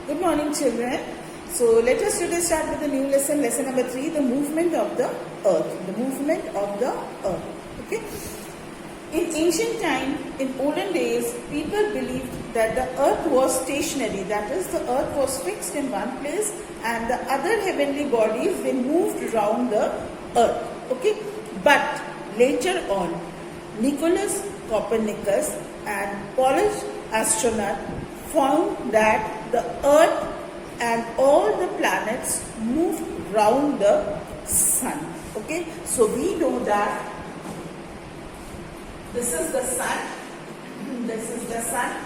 Good morning, children. So let us today start with the new lesson, lesson number 3, the movement of the earth. The movement of the earth. Okay. In ancient time, in olden days, people believed that the earth was stationary. That is, the earth was fixed in one place and the other heavenly bodies, they moved around the earth. Okay. But later on, Nicholas Copernicus and Polish astronaut found that the earth and all the planets move round the sun. Okay, so we know that this is the sun, this is the sun,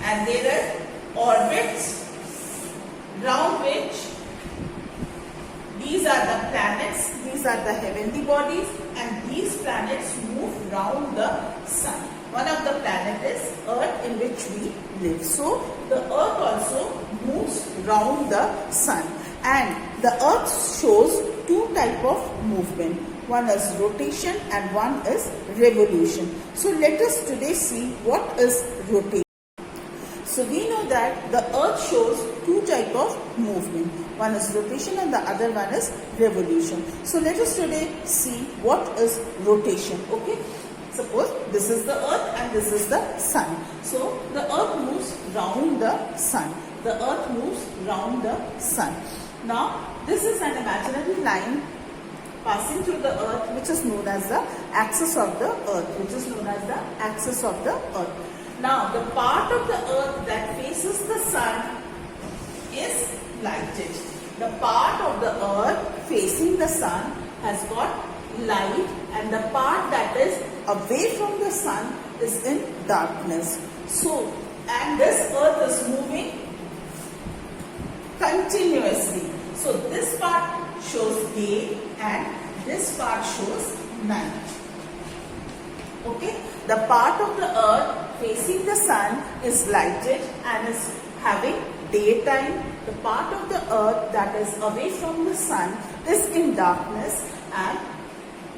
and there are orbits round which these are the planets, these are the heavenly bodies, and these planets move round the sun. One of the planets is Earth, in which we live. So the Earth also moves round the sun, and the Earth shows two types of movement. One is rotation and one is revolution. So let us today see what is rotation. So we know that the Earth shows two types of movement. One is rotation and the other one is revolution. So let us today see what is rotation. Okay. Suppose this is the earth and this is the sun. So the earth moves round the sun. The earth moves round the sun. Now this is an imaginary line passing through the earth, which is known as the axis of the earth. Which is known as the axis of the earth. Now the part of the earth that faces the sun is lighted. The part of the earth facing the sun has got light, and the part that is away from the sun is in darkness. So, and this earth is moving continuously. So this part shows day and this part shows night. Okay, the part of the earth facing the sun is lighted and is having daytime. The part of the earth that is away from the sun is in darkness and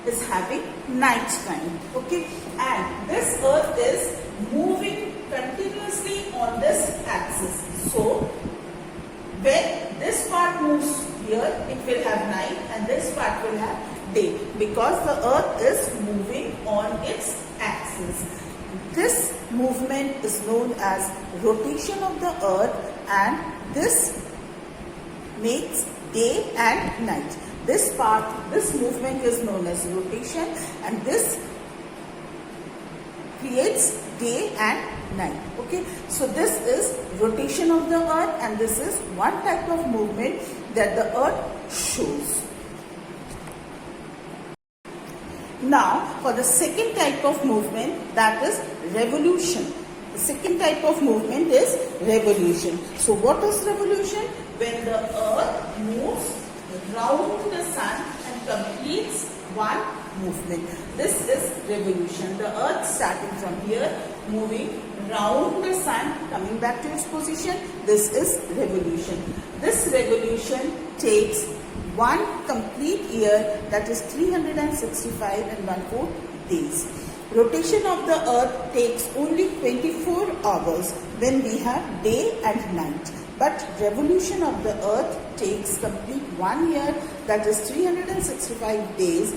is having night time. Okay, and this earth is moving continuously on this axis. So when this part moves here, it will have night, and this part will have day, because the earth is moving on its axis. This movement is known as rotation of the earth, and this makes day and night. This part, this movement is known as rotation, and this creates day and night. Okay, so this is rotation of the earth, and this is one type of movement that the earth shows. Now for the second type of movement, that is revolution. The second type of movement is revolution. So what is revolution? When the earth moves round the sun and completes one movement. This is revolution. The earth starting from here, moving round the sun, coming back to its position. This is revolution. This revolution takes one complete year, that is 365 and 1/4 days. Rotation of the earth takes only 24 hours when we have day and night. But revolution of the earth takes complete 1 year, that is 365 days,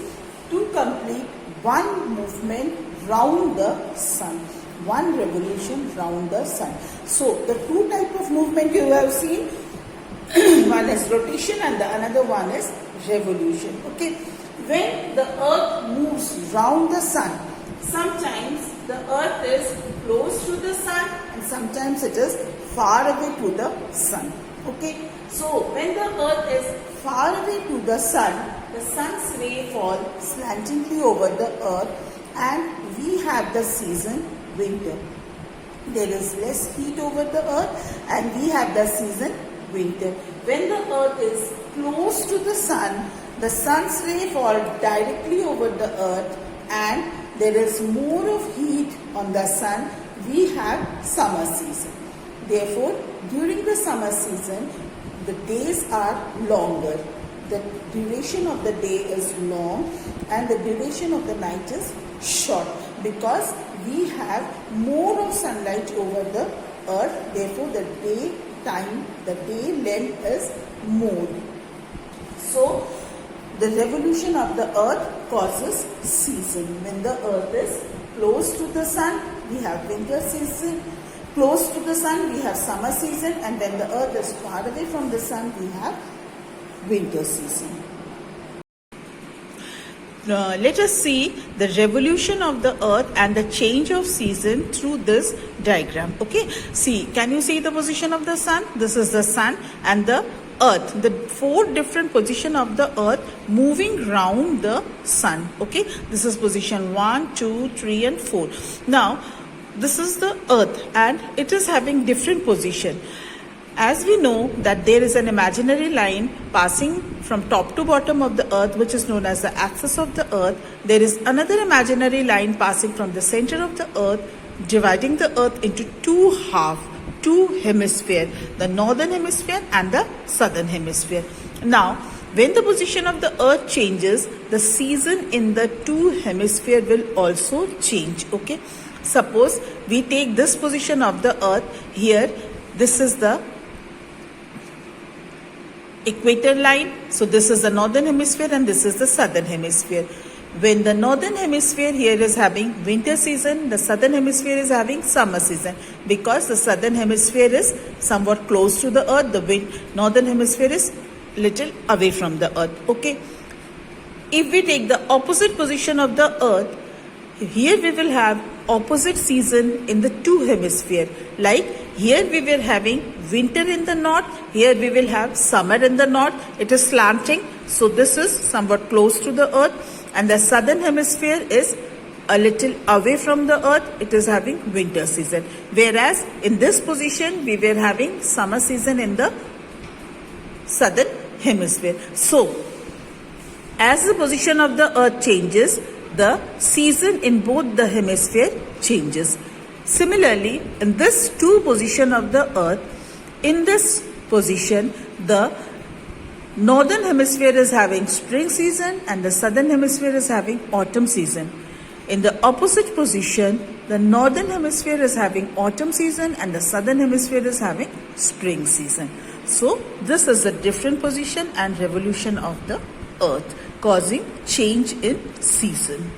to complete one movement round the sun. One revolution round the sun. So the two type of movement you have seen, one is rotation and the another one is revolution. Okay, when the earth moves round the sun, sometimes the earth is close to the sun and sometimes it is far away to the sun. Okay, so when the earth is far away to the sun's ray fall slantingly over the earth, and we have the season winter. There is less heat over the earth and we have the season winter. When the earth is close to the sun's ray fall directly over the earth and there is more of heat on the sun, we have summer season. Therefore, during the summer season, the days are longer. The duration of the day is long and the duration of the night is short, because we have more of sunlight over the earth, therefore the day time, the day length is more. So the revolution of the earth causes season. When the earth is close to the sun, we have winter season. Close to the sun, we have summer season, and when the earth is far away from the sun, we have winter season. Let us see the revolution of the earth and the change of season through this diagram. Okay, see, can you see the position of the sun? This is the sun and the earth, the four different position of the earth moving round the sun. Okay, this is position 1, 2, 3 and 4. Now this is the earth and it is having different position. As we know that there is an imaginary line passing from top to bottom of the earth, which is known as the axis of the earth. There is another imaginary line passing from the center of the earth, dividing the earth into two halves, two hemispheres, the northern hemisphere and the southern hemisphere. Now, when the position of the earth changes, the season in the two hemispheres will also change. Okay, suppose we take this position of the earth here. This is the equator line. So this is the northern hemisphere and this is the southern hemisphere. When the northern hemisphere here is having winter season, the southern hemisphere is having summer season, because the southern hemisphere is somewhat close to the earth, the northern hemisphere is little away from the earth. Okay, if we take the opposite position of the earth, here we will have opposite season in the two hemisphere. Like here we were having winter in the north, here we will have summer in the north. It is slanting, so this is somewhat close to the earth, and the southern hemisphere is a little away from the earth. It is having winter season, whereas in this position we were having summer season in the southern hemisphere. So as the position of the earth changes, the season in both the hemisphere changes. Similarly, in this two position of the earth, in this position, the northern hemisphere is having spring season and the southern hemisphere is having autumn season. In the opposite position, the northern hemisphere is having autumn season and the southern hemisphere is having spring season. So this is the different position and revolution of the earth, causing change in season.